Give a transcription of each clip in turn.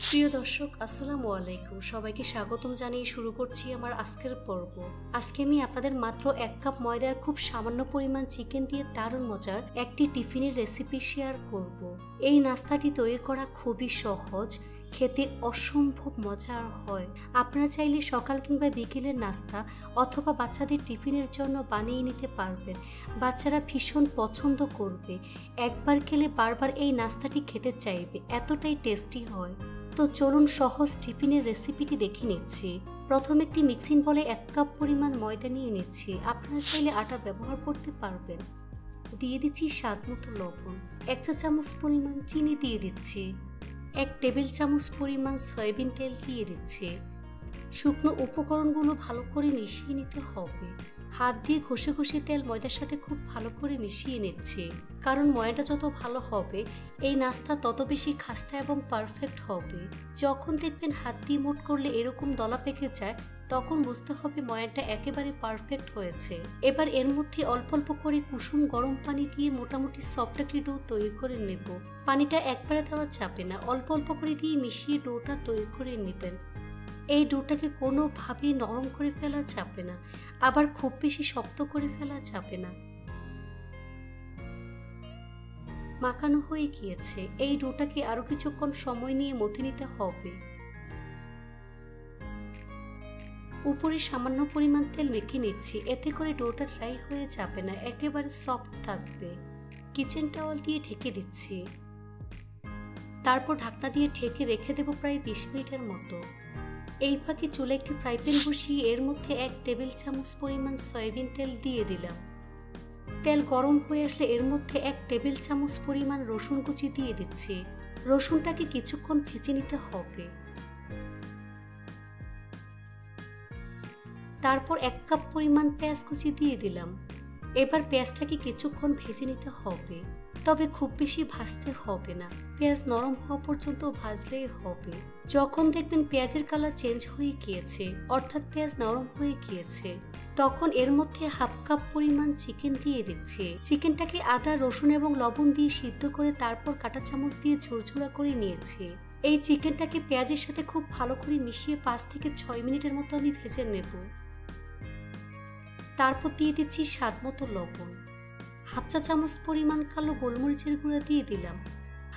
প্রিয় দর্শক, আসসালামু আলাইকুম। সবাইকে স্বাগতম জানিয়ে শুরু করছি আমার আজকের পর্ব। আজকে আমি আপনাদের মাত্র 1 কাপ ময়দার খুব সামান্য পরিমাণ চিকেন দিয়ে দারুণ মজার একটি টিফিনের রেসিপি শেয়ার করব। এই নাস্তাটি তৈরি করা খুবই সহজ, খেতে অসম্ভব মজার হয়। আপনারা চাইলে সকাল কিংবা বিকেলের নাস্তা অথবা বাচ্চাদের টিফিনের জন্য বানিয়ে নিতে পারবেন। বাচ্চারা ভীষণ পছন্দ করবে, একবার খেলে বারবার এই নাস্তাটি খেতে চাইবে, এতটাই টেস্টি হয়। তো চলুন সহজ টিফিনের রেসিপিটি দেখে নিচ্ছি। প্রথম একটি মিক্সিং বলে 1 কাপ পরিমাণ ময়দা নিয়ে নিচ্ছি। আপনারা চাইলে আটা ব্যবহার করতে পারবেন। দিয়ে দিচ্ছি স্বাদ মতো লবণ, 1 চা চামচ পরিমাণ চিনি দিয়ে দিচ্ছি, 1 টেবিল চামচ পরিমাণ সয়াবিন তেল দিয়ে দিচ্ছি। শুকনো উপকরণগুলো ভালো করে মিশিয়ে নিতে হবে। হাত দিয়ে ঘষে ঘষে তেল ময়দার সাথে খুব ভালো করে মিশিয়ে নিচ্ছে, কারণ ময়দাটা যত ভালো হবে এই নাস্তা তত বেশি খাস্তা এবং পারফেক্ট হবে। যখন দেখবেন হাত দিয়ে মুঠ করলে এরকম দলা পেকে যায়, তখন বুঝতে হবে ময়দাটা একেবারে পারফেক্ট হয়েছে। এবার এর মধ্যে অল্প অল্প করে কুসুম গরম পানি দিয়ে মোটামুটি সফট একটি ডো তৈরি করে নেব। পানিটা একবারে দেওয়া যাবে না, অল্প অল্প করে দিয়ে মিশিয়ে ডোটা তৈরি করে নেবেন। এই ডোটাকে কোনোভাবেই নরম করে ফেলা যাবে না, আবার খুব বেশি শক্ত করে ফেলা যাবে না। মাখানো হয়ে গিয়েছে, এই ডোটাকে আরো কিছুক্ষণ সময় নিয়ে মথে নিতে হবে। উপরে সামান্য পরিমাণ তেল মেখে নিচ্ছি, এতে করে ডোটা ড্রাই হয়ে যাবে না, একেবারে সফট থাকবে। কিচেন টাওয়াল দিয়ে ঢেকে দিচ্ছি, তারপর ঢাকনা দিয়ে ঢেকে রেখে দেব প্রায় 20 মিনিটের মতো। এই ফাঁকে চুলে একটি ফ্রাই প্যান বসিয়ে এর মধ্যে 1 টেবিল চামচ পরিমাণ সয়াবিন তেল দিয়ে দিলাম। তেল গরম হয়ে আসলে এর মধ্যে 1 টেবিল চামচ পরিমাণ রসুন কুচি দিয়ে দিচ্ছি। রসুনটাকে কিছুক্ষণ ভেজে নিতে হবে। তারপর 1 কাপ পরিমাণ পেঁয়াজ কুচি দিয়ে দিলাম। এবার পেঁয়াজটাকে কিছুক্ষণ ভেজে নিতে হবে, তবে খুব বেশি ভাজতে হবে না, পেঁয়াজ নরম হওয়া পর্যন্ত ভাজলেই হবে। যখন দেখবেন পেঁয়াজের কালার চেঞ্জ হয়ে গিয়েছে, অর্থাৎ পেঁয়াজ নরম হয়ে গিয়েছে, তখন এর মধ্যে 1/2 কাপ পরিমাণ চিকেন দিয়ে দিচ্ছি। চিকেনটাকে আদা, রসুন এবং লবণ দিয়ে সিদ্ধ করে তারপর কাঁটা চামচ দিয়ে ঝুরঝুরা করে নিয়েছি। এই চিকেনটাকে পেঁয়াজের সাথে খুব ভালো করে মিশিয়ে 5 থেকে 6 মিনিটের মতো আমি ভেজে নেব। তারপর দিয়ে দিচ্ছি স্বাদ মতো লবণ, 1/2 চা চামচ পরিমাণ কালো গোলমরিচের গুঁড়া দিয়ে দিলাম,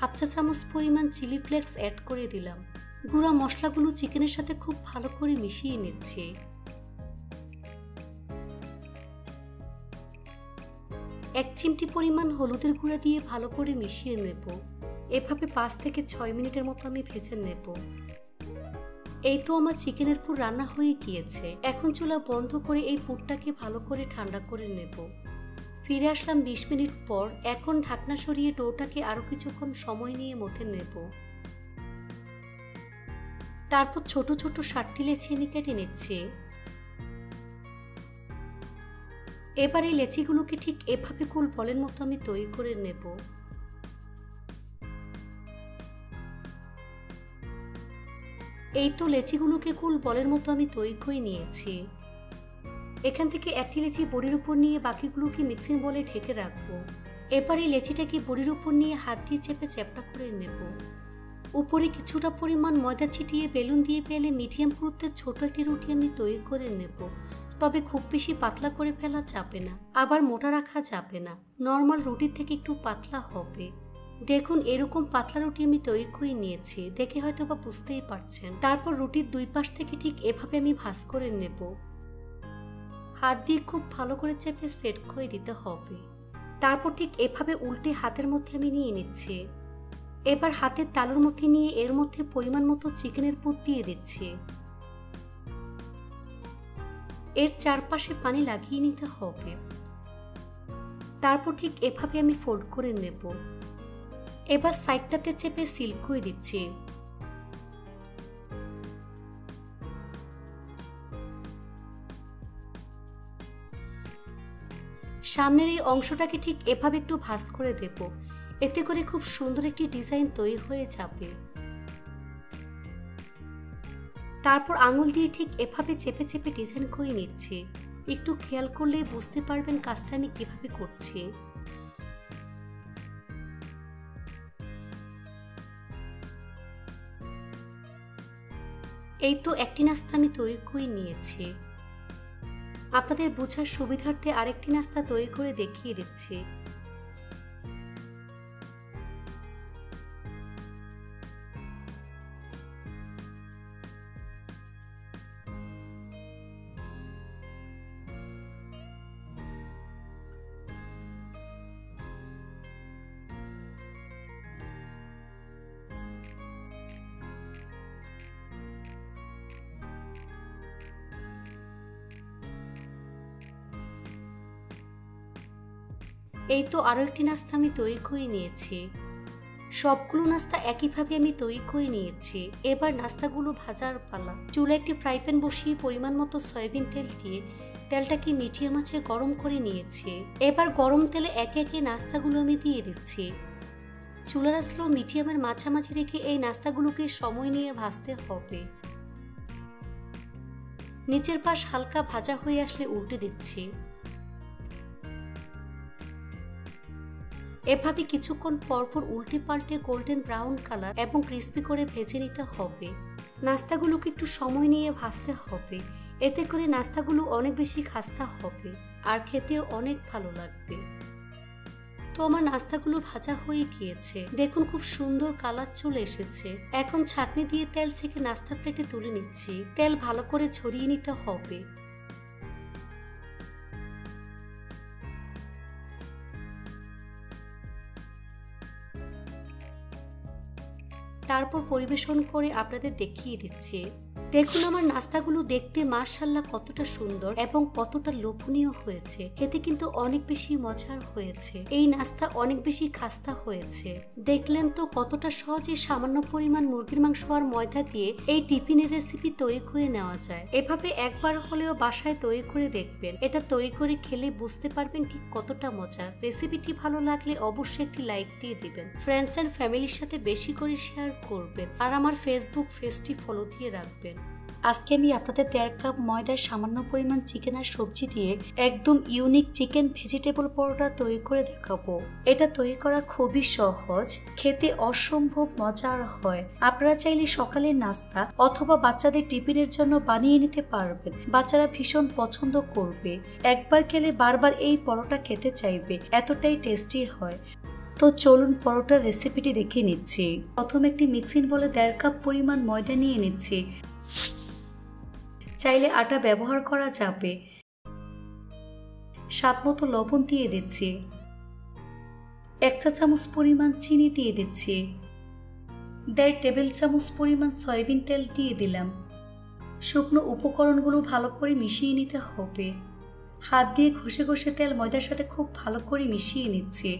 1/2 চা চামচ পরিমাণ চিলি ফ্লেক্স অ্যাড করে দিলাম। গুঁড়া মশলাগুলো চিকেনের সাথে খুব ভালো করে মিশিয়ে নিচ্ছে। 1 চিমটি পরিমাণ হলুদের গুঁড়া দিয়ে ভালো করে মিশিয়ে নেব। এভাবে 5 থেকে 6 মিনিটের মতো আমি ভেজে নেব। এই তো আমার চিকেনের পুর রান্না হয়ে গিয়েছে। এখন চুলা বন্ধ করে এই পুরটাকে ভালো করে ঠান্ডা করে নেব। ফিরে আসলাম 20 মিনিট পর। এখন ঢাকনা সরিয়ে ডোটাকে আরো কিছুক্ষণ সময় নিয়ে মথে নেব। তারপর ছোট ছোট 7টি লেচি আমি কেটে নিচ্ছি। এবার এই লেচিগুলোকে ঠিক এভাবে গোল বলের মতো আমি তৈরি করে নেব। এই তো লেচিগুলোকে গোল বলের মতো আমি তৈরি করে নিয়েছি। এখান থেকে একটি লেচি বড়ির উপর নিয়ে বাকিগুলোকে মিক্সিং বলে ঢেকে রাখবো। এবার এই লেচিটাকে বড়ির উপর নিয়ে হাত দিয়ে চেপে চ্যাপটা করে নেব। উপরে কিছুটা পরিমাণ ময়দা ছিটিয়ে বেলুন দিয়ে পেলে মিডিয়াম পুরুত্বের ছোট একটি রুটি আমি তৈরি করে নেব। তবে খুব বেশি পাতলা করে ফেলা যাবে না, আবার মোটা রাখা যাবে না, নর্মাল রুটির থেকে একটু পাতলা হবে। দেখুন এরকম পাতলা রুটি আমি তৈরি করে নিয়েছি, দেখে হয়তো বা বুঝতেই পারছেন। তারপর রুটির 2 পাশ থেকে ঠিক এভাবে আমি ভাঁজ করে নেব। হাত দিয়ে খুব ভালো করে চেপে সেট করে দিতে হবে। তারপর ঠিক এভাবে উল্টে হাতের মধ্যে আমি নিয়ে নিচ্ছি। এবার হাতের তালুর মধ্যে নিয়ে এর মধ্যে পরিমাণ মতো চিকেনের পুর দিয়ে দিচ্ছি। এর চারপাশে পানি লাগিয়ে নিতে হবে। তারপর ঠিক এভাবে আমি ফোল্ড করে নেব। এবার সাইডটাতে চেপে সিল করে দিচ্ছি। সামনের এই অংশটাকে ঠিক এভাবে একটু ভাঁজ করে দেব, এতে করে খুব সুন্দর একটি ডিজাইন তৈরি হয়ে যাবে। তারপর আঙুল দিয়ে ঠিক এভাবে চেপে চেপে ডিজাইন করে নিচ্ছি। একটু খেয়াল করলে বুঝতে পারবেন কাজটা আমি কিভাবে করছি। এই তো একটি নাস্তা আমি তৈরি করে নিয়েছি। আপনাদের বোঝার সুবিধার্থে আরেকটি নাস্তা তৈরি করে দেখিয়ে দিচ্ছি। এই তো আরো একটি নাস্তা আমি তৈরি করে নিয়েছি। সবগুলো নাস্তা একইভাবে আমি তৈরি করে নিয়েছি। এবার নাস্তাগুলো ভাজার পালা। চুলে একটি ফ্রাই প্যান বসিয়ে পরিমাণ মতো সয়াবিন তেল দিয়ে তেলটাকে মিডিয়াম আঁচে গরম করে নিয়েছি। এবার গরম তেলে একে একে নাস্তাগুলো আমি দিয়ে দিচ্ছি। চুলার স্লো মিডিয়ামের মাঝামাঝি রেখে এই নাস্তাগুলোকে সময় নিয়ে ভাজতে হবে। নিচের পাশ হালকা ভাজা হয়ে আসলে উল্টে দিচ্ছি। এভাবে কিছুক্ষণ পরপর উল্টে পাল্টে গোল্ডেন ব্রাউন কালার এবং ক্রিস্পি করে ভেজে নিতে হবে। নাস্তাগুলোকে একটু সময় নিয়ে ভাজতে হবে, এতে করে নাস্তাগুলো অনেক বেশি খাস্তা হবে আর খেতেও অনেক ভালো লাগবে। তো আমার নাস্তাগুলো ভাজা হয়ে গিয়েছে, দেখুন খুব সুন্দর কালার চলে এসেছে। এখন ছাঁকনি দিয়ে তেল ছেঁকে নাস্তার প্লেটে তুলে নিচ্ছি। তেল ভালো করে ছড়িয়ে নিতে হবে। তারপর পরিবেশন করে আপনাদের দেখিয়ে দিচ্ছি। দেখুন আমার নাস্তাগুলো দেখতে মাশাআল্লাহ কতটা সুন্দর এবং কতটা লোভনীয় হয়েছে। খেতে কিন্তু অনেক বেশি মজার হয়েছে। এই নাস্তা অনেক বেশি খাস্তা হয়েছে। দেখলেন তো কতটা সহজে সামান্য পরিমাণ মুরগির মাংস আর ময়দা দিয়ে এই টিফিনের রেসিপি তৈরি করে নেওয়া যায়। এভাবে একবার হলেও বাসায় তৈরি করে দেখবেন। এটা তৈরি করে খেলে বুঝতে পারবেন ঠিক কতটা মজার। রেসিপিটি ভালো লাগলে অবশ্যই একটি লাইক দিয়ে দিবেন। ফ্রেন্ডস এন্ড ফ্যামিলির সাথে বেশি করে শেয়ার করবেন আর আমার ফেসবুক পেজটি ফলো দিয়ে রাখবেন। আজকে আমি আপনাদের 1.5 কাপ ময়দার সামান্য পরিমাণ চিকেন আর সবজি দিয়ে একদম ইউনিক চিকেন ভেজিটেবল পরোটা তৈরি করে দেখাবো। এটা তৈরি করা খুবই সহজ, খেতে অসম্ভব মজার হয়। আপনারা চাইলে সকালের নাস্তা অথবা বাচ্চাদের টিফিনের জন্য বানিয়ে নিতে পারবেন। বাচ্চারা ভীষণ পছন্দ করবে, একবার খেলে বারবার এই পরোটা খেতে চাইবে, এতটাই টেস্টি হয়। তো চলুন পরোটার রেসিপিটি দেখে নিচ্ছি। প্রথমে একটি মিক্সিং বলে 1.5 কাপ পরিমাণ ময়দা নিয়ে নিচ্ছি। চাইলে আটা ব্যবহার করা যাবে। স্বাদ মতো লবণ দিয়ে দিচ্ছি। 1 চা চামচ পরিমাণ চিনি দিয়ে দিচ্ছি। 1.5 টেবিল চামচ পরিমাণ সয়াবিন তেল দিয়ে দিলাম। শুকনো উপকরণগুলো ভালো করে মিশিয়ে নিতে হবে। হাত দিয়ে ঘষে ঘষে তেল ময়দার সাথে খুব ভালো করে মিশিয়ে নিচ্ছি।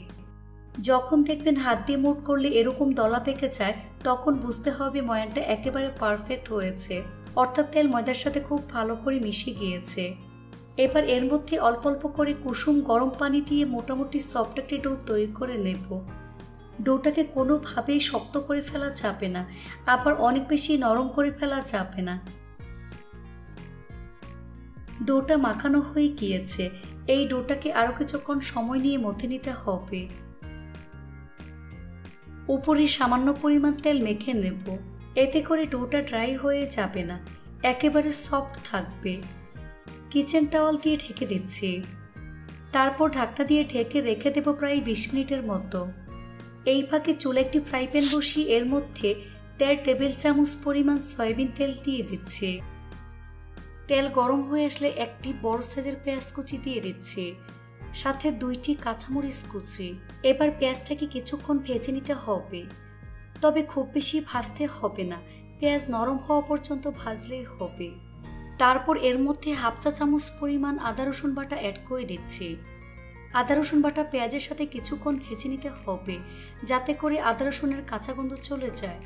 যখন দেখবেন হাত দিয়ে মুঠ করলে এরকম দলা পেকে যায়, তখন বুঝতে হবে ময়ানটা একেবারে পারফেক্ট হয়েছে, অর্থাৎ তেল ময়দার সাথে খুব ভালো করে মিশে গিয়েছে। এবার এর মধ্যে অল্প অল্প করে কুসুম গরম পানি দিয়ে মোটামুটি সফট একটি ডো তৈরি করে নেব। ডোটাকে কোনোভাবেই শক্ত করে ফেলা যাবে না, আবার অনেক বেশি নরম করে ফেলা যাবে না। ডোটা মাখানো হয়ে গিয়েছে। এই ডোটাকে আরো কিছুক্ষণ সময় নিয়ে মথে নিতে হবে। উপরে সামান্য পরিমাণ তেল মেখে নেব, এতে করে ডোটা ড্রাই হয়ে যাবে না, একেবারে সফট থাকবে। কিচেন টাওয়াল দিয়ে ঢেকে দিচ্ছি। তারপর ঢাকনা দিয়ে ঢেকে রেখে দেব প্রায় 20 মিনিটের মতো। এই ফাঁকে চুলে একটি ফ্রাই প্যান বসিয়ে এর মধ্যে 1.5 টেবিল চামচ পরিমাণ সয়াবিন তেল দিয়ে দিচ্ছি। তেল গরম হয়ে আসলে একটি বড় সাইজের পেঁয়াজ কুচি দিয়ে দিচ্ছি, সাথে 2টি কাঁচামরিচ কুচি। এবার পেঁয়াজটাকে কিছুক্ষণ ভেজে নিতে হবে, তবে খুব বেশি ভাজতে হবে না, পেঁয়াজ নরম হওয়া পর্যন্ত ভাজলেই হবে। তারপর এর মধ্যে 1/2 চা চামচ পরিমাণ আদা রসুন বাটা অ্যাড করে দিচ্ছি। আদা রসুন বাটা পেঁয়াজের সাথে কিছুক্ষণ ভেজে নিতে হবে, যাতে করে আদা রসুনের কাঁচা গন্ধ চলে যায়।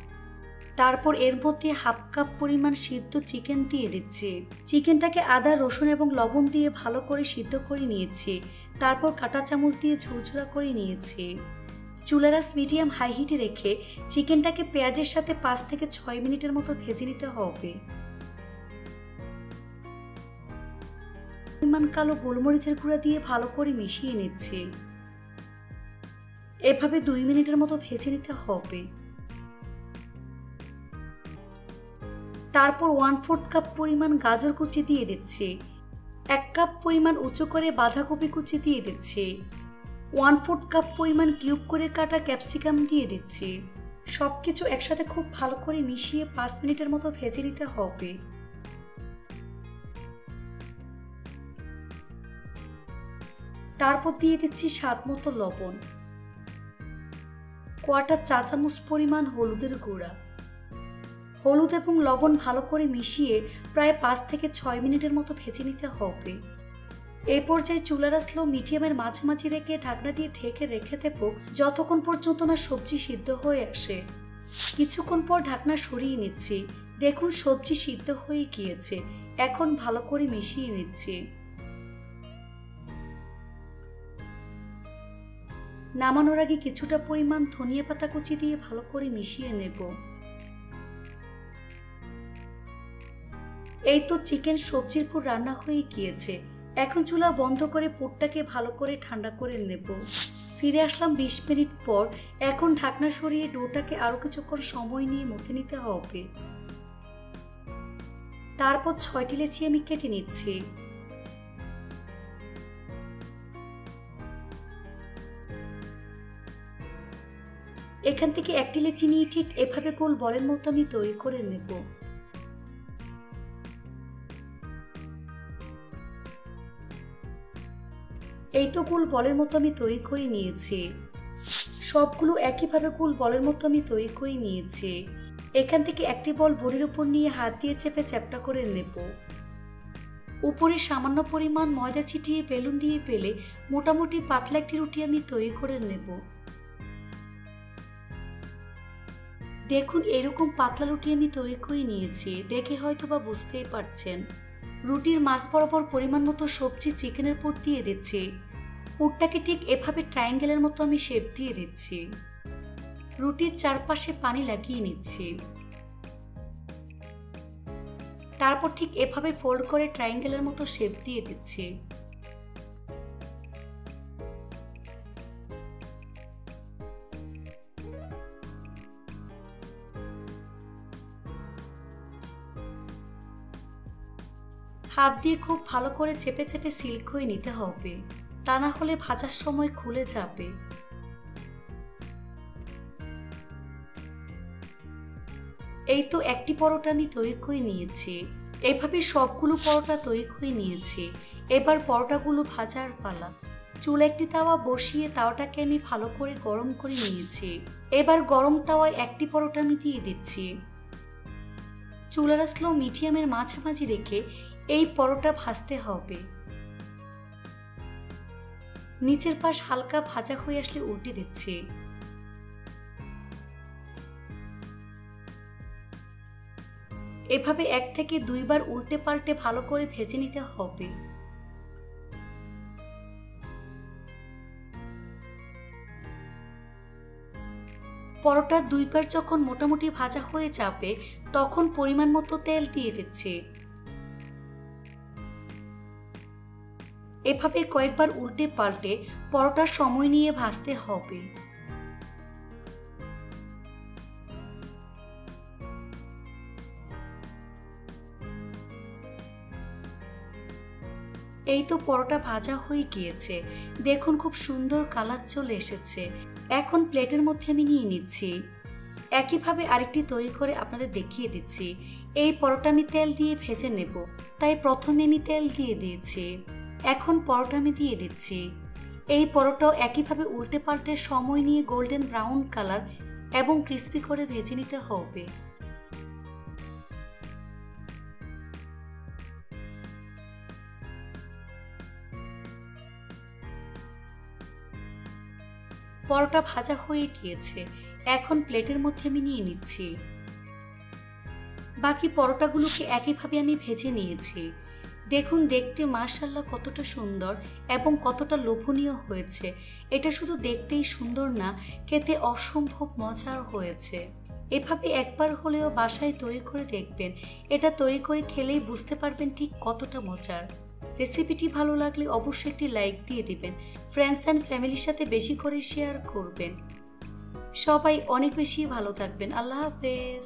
তারপর এর মধ্যে 1/2 কাপ পরিমাণ সিদ্ধ চিকেন দিয়ে দিচ্ছি। চিকেনটাকে আদা রসুন এবং লবণ দিয়ে ভালো করে সিদ্ধ করে নিয়েছি। তারপর কাঁটা চামচ দিয়ে ঝুরঝুরা করে নিয়েছি। চুলার আঁচ মিডিয়াম হাই হিটে রেখে চিকেনটাকে পেঁয়াজের সাথে 5 থেকে 6 মিনিটের মতো ভেজে নিতে হবে। পরিমাণ কালো গোলমরিচের গুঁড়া দিয়ে ভালো করে মিশিয়ে নিচ্ছি। এভাবে 2 মিনিটের মতো ভেজে নিতে হবে। তারপর 1/4 কাপ পরিমাণ গাজর কুচি দিয়ে দিচ্ছি। 1 কাপ পরিমাণ উঁচু করে বাঁধাকপি কুচি দিয়ে দিচ্ছি। 1/4 কাপ পরিমাণ কিউব করে কাটা ক্যাপসিকাম দিয়ে দিচ্ছি। সবকিছু একসাথে খুব ভালো করে মিশিয়ে 5 মিনিটের মতো ভেজে নিতে হবে। তারপর দিয়ে দিচ্ছি স্বাদ মতো লবণ, 1/4 চা চামচ পরিমাণ হলুদের গুঁড়া। হলুদ এবং লবণ ভালো করে মিশিয়ে প্রায় 5 থেকে 6 মিনিটের মতো ভেজে নিতে হবে। এই পর্যায়ে চুলার স্লো মিডিয়ামের মাঝামাঝি রেখে ঢাকনা দিয়ে ঢেকে রেখে দেব যতক্ষণ পর্যন্ত না সবজি সিদ্ধ হয়ে আসে। কিছুক্ষণ পর ঢাকনা সরিয়ে নিচ্ছি। দেখুন সবজি সিদ্ধ হয়ে গিয়েছে। এখন ভালো করে মিশিয়ে নিচ্ছি। নামানোর আগে কিছুটা পরিমাণ ধনিয়া পাতা কুচি দিয়ে ভালো করে মিশিয়ে নেব। এই তো চিকেন সবজির পুর রান্না হয়ে গিয়েছে। এখন চুলা বন্ধ করে পুরটাকে ভালো করে ঠান্ডা করে নেব। ফিরে আসলাম 20 মিনিট পর। এখন ঢাকনা সরিয়ে ডোটাকে আরো কিছুক্ষণ সময় নিয়ে মথে নিতে হবে। তারপর 6টি লেচি আমি কেটে নিচ্ছি। এখান থেকে 1টি লেচি নিয়ে ঠিক এভাবে গোল বলের মতো আমি তৈরি করে নেব। এই তো গোল বলের মতো আমি তৈরি করে নিয়েছি। সবগুলো একইভাবে গোল বলের মতো আমি তৈরি করে নিয়েছি। এখান থেকে একটি বল বড়ির উপর নিয়ে হাত দিয়ে চেপে চ্যাপ্টা করে নেব। উপরে সামান্য পরিমাণ ময়দা ছিটিয়ে বেলুন দিয়ে বেলে মোটামুটি পাতলা একটি রুটি আমি তৈরি করে নেব। দেখুন এরকম পাতলা রুটি আমি তৈরি করে নিয়েছি। দেখে হয়তো বা বুঝতেই পারছেন। রুটির মাছ বরাবর পরিমাণ মতো সবজি চিকেনের পুর দিয়ে দিচ্ছি। পুরটাকে ঠিক এভাবে ট্রায়াঙ্গেলের মতো আমি শেপ দিয়ে দিচ্ছি। রুটির চারপাশে পানি লাগিয়ে নিচ্ছি। তারপর ঠিক এভাবে ফোল্ড করে ট্রায়াঙ্গেলের মতো শেপ দিয়ে দিচ্ছি। হাত দিয়ে খুব ভালো করে চেপে চেপে সিল করে নিতে হবে, তা না হলে ভাজার সময় খুলে যাবে। এই তো একটি পরোটা আমি তৈরি করে নিয়েছি। এভাবে সবগুলো পরোটা তৈরি করে নিয়েছি। এবার পরোটাগুলো ভাজার পালা। চুলে একটি তাওয়া বসিয়ে তাওয়াটাকে আমি ভালো করে গরম করে নিয়েছি। এবার গরম তাওয়ায় একটি পরোটা আমি দিয়ে দিচ্ছি। চুলার স্লো মিডিয়ামের মাঝামাঝি রেখে এই পরোটা ভাজতে হবে। নিচের পাশ হালকা ভাজা হয়ে আসলে উল্টে দিচ্ছি। এভাবে 1 থেকে 2 বার উল্টে পাল্টে ভালো করে ভেজে নিতে হবে। পরোটার 2 বার যখন মোটামুটি ভাজা হয়ে যাবে তখন পরিমাণ মতো তেল দিয়ে দিচ্ছি। এভাবে কয়েকবার উল্টে পাল্টে পরোটার সময় নিয়ে ভাজতে হবে। এই তো পরোটা ভাজা হয়ে গিয়েছে। দেখুন খুব সুন্দর কালার চলে এসেছে। এখন প্লেটের মধ্যে আমি নিয়ে নিচ্ছি। একইভাবে আরেকটি তৈরি করে আপনাদের দেখিয়ে দিচ্ছি। এই পরোটা আমি তেল দিয়ে ভেজে নেব, তাই প্রথমে আমি তেল দিয়ে দিয়েছি। এখন পরোটা আমি দিয়ে দিচ্ছি। এই পরোটাও একইভাবে উল্টে পাল্টে সময় নিয়ে গোল্ডেন ব্রাউন কালার এবং ক্রিস্পি করে ভেজে নিতে হবে। পরোটা ভাজা হয়ে গিয়েছে। এখন প্লেটের মধ্যে আমি নিয়ে নিচ্ছি। বাকি পরোটাগুলোকে একইভাবে আমি ভেজে নিয়েছি। দেখুন দেখতে মাশাআল্লাহ কতটা সুন্দর এবং কতটা লোভনীয় হয়েছে। এটা শুধু দেখতেই সুন্দর না, খেতে অসম্ভব মজার হয়েছে। এভাবে একবার হলেও বাসায় তৈরি করে দেখবেন। এটা তৈরি করে খেলেই বুঝতে পারবেন ঠিক কতটা মজার। রেসিপিটি ভালো লাগলে অবশ্যই একটি লাইক দিয়ে দিবেন। ফ্রেন্ডস অ্যান্ড ফ্যামিলির সাথে বেশি করে শেয়ার করবেন। সবাই অনেক বেশি ভালো থাকবেন। আল্লাহ হাফেজ।